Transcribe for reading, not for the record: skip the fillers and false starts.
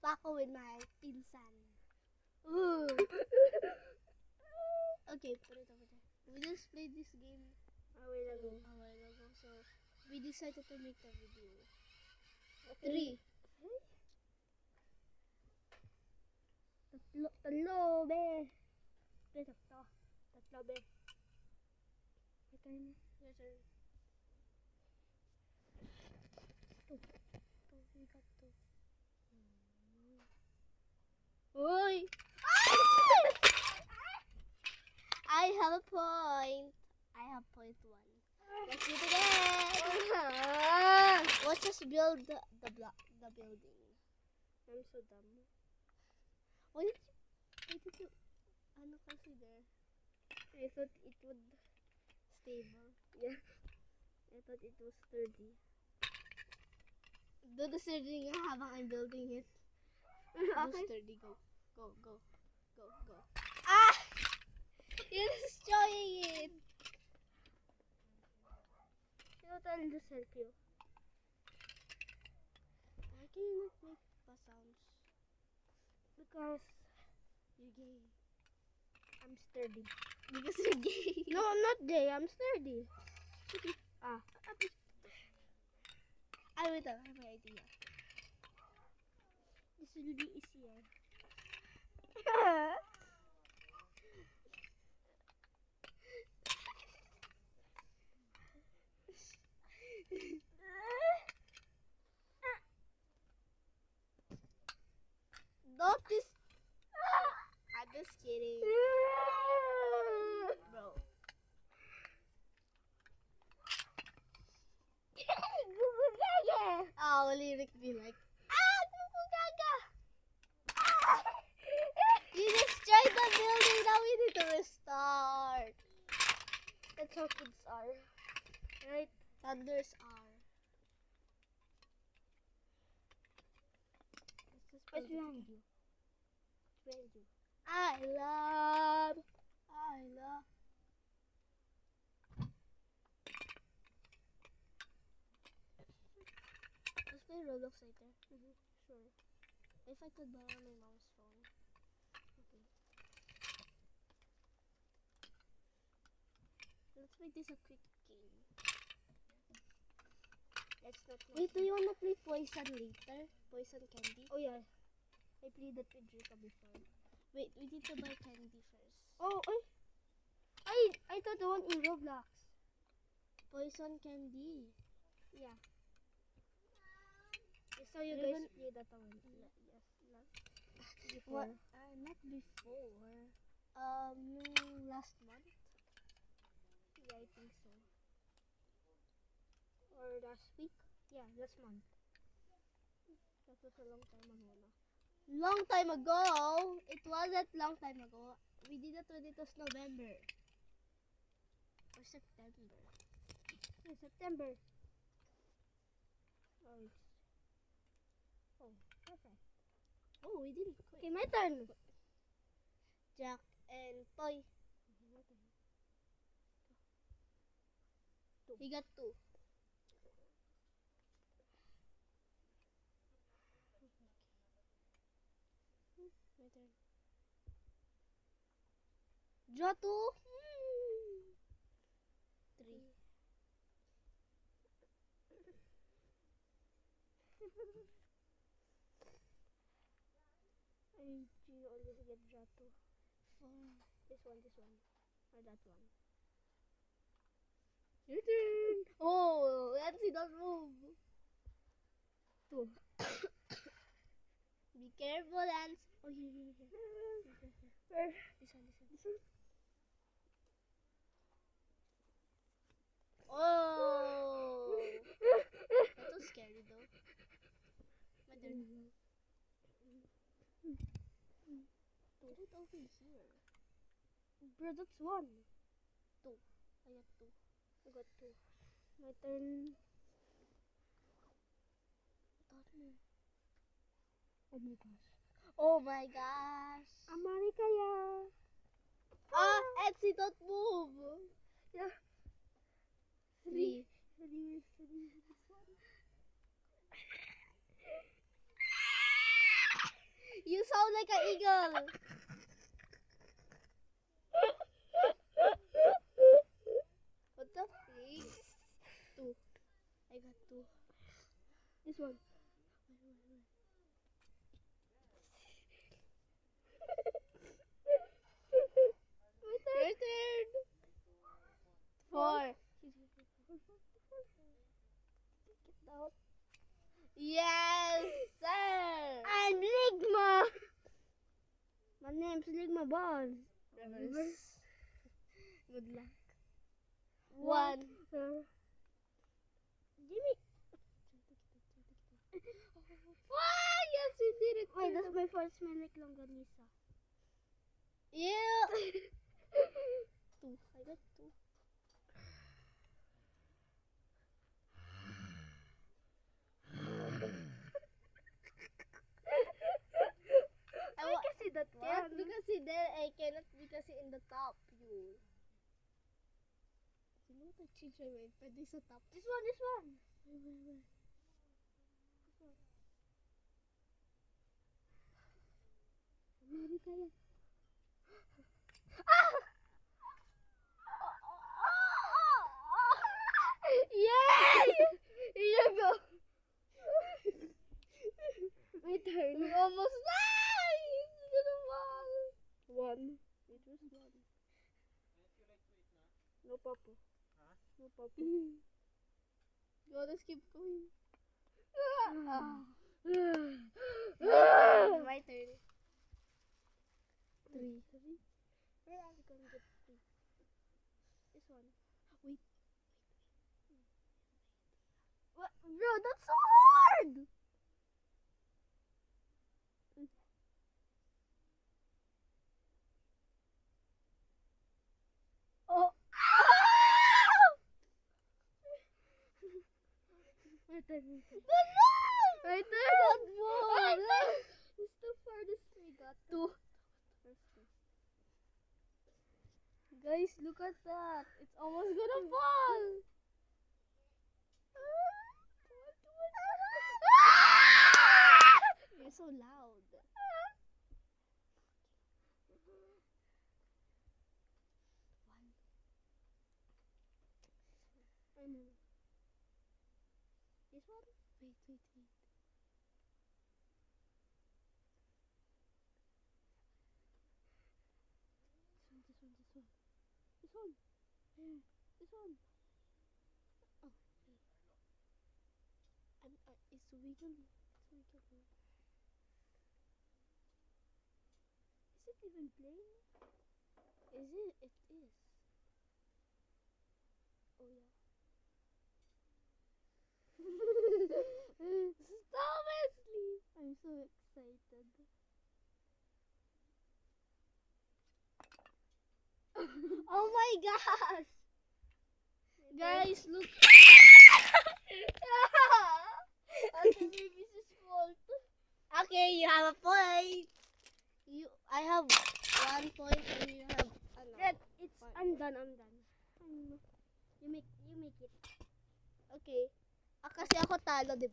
pa ako with my pinsan. Ooh. Okay, put it over there. We just played this game a while ago. So we decided to make a video. 3. Tatlo, be. Tatlo, be. My turn. Your turn. Two. We got two. Uy! I have a point. I have point 1. Let's do it again. Let's just build the building. I'm so dumb. Why did you consider I thought it would stable? Yeah. I thought it was sturdy. Do the sturdy nga habang I'm building it. Do Okay. sturdy. Go. Ah! You're destroying it. You know what, I'll just help you. Why can you not make pa sounds? Because You're gay. I'm sturdy. Because you're gay. No, I'm not gay. I'm sturdy. Wait, I have an idea. This will be easier. Don't this. I'm just kidding, bro. Oh, lyric be like, Gaga! You destroyed the building. Now we need to restart. That's how kids are. Right? Thunders are. What's behind you? What's behind you? I love. Let's play Roblox later. Sure. If I could borrow my mom's phone. Okay. Let's make this a quick game. That's not my Wait, do you wanna play Poison later? Poison candy? Oh yeah. I played that with Rika before. Wait, we need to buy candy first. Oh, I thought the one in Roblox. Poison candy. Yeah. I saw you Even- guys play that one. Yes, Before. What? Not before. Last month. Yeah, I think so. Or last week? Yeah, last month. That was a long time ago na. Long time ago. It wasn't long time ago. We did it when it was November. Or September. Yeah, September. Oh, perfect. Oh, we did it quick. Okay, my turn. Jack and Toy. Okay, my turn. He got 2. My turn. Draw 2. 3. You always get draw 2. 4. This one. Or that one. Your turn. Oh, let's see, don't move. 2. Be careful, Lance. Oh, here. Where? This one. Oh. That was scary though. My turn. Put it over here. Bro, that's 1. 2. I got 2. I got 2. My turn. Oh my gosh. Oh my gosh. Amari kaya. Etsy, don't move. Yeah. 3. like an eagle. What the freak? 2. I got 2. This one. Your turn. 4. Yes, sir. I'm Ligma. My name's Ligma Balls. Reverse. Good luck. 1. Jimmy. Wow, yes, we did it. Wait, that's my first smell like longganisa. Yeah. 2. I got 2. I can see that Cannot one. because he there, I cannot because he in the top. You. You know what? I changed my mind. Pwede sa top. This one, this one. Wait. America yan. Yay! Here you go. My turn. We almost died. It's gonna fall. 1. It was 1. No papa. No papa. You wanna skip going? My turn. 3. Where are we gonna get 3? This one. Wait. What? Bro, that's so hard! Oh! My turn. My turn. It's the farthest we got. 2. First. Guys, look at that. It's almost gonna fall. You're so loud. I know. This one? Wait. This one. This one. Oh, wait. It's wiggle. Is it even playing? Is it? It is. Oh yeah. Stop it, sleep. I'm so excited. Oh my gosh. Guys, look. Okay, maybe this is fault. Okay, you have a point. I have 1 point and you have Red, it's Fine. I'm done. You make it. Okay. Kasi ako talo, di ba?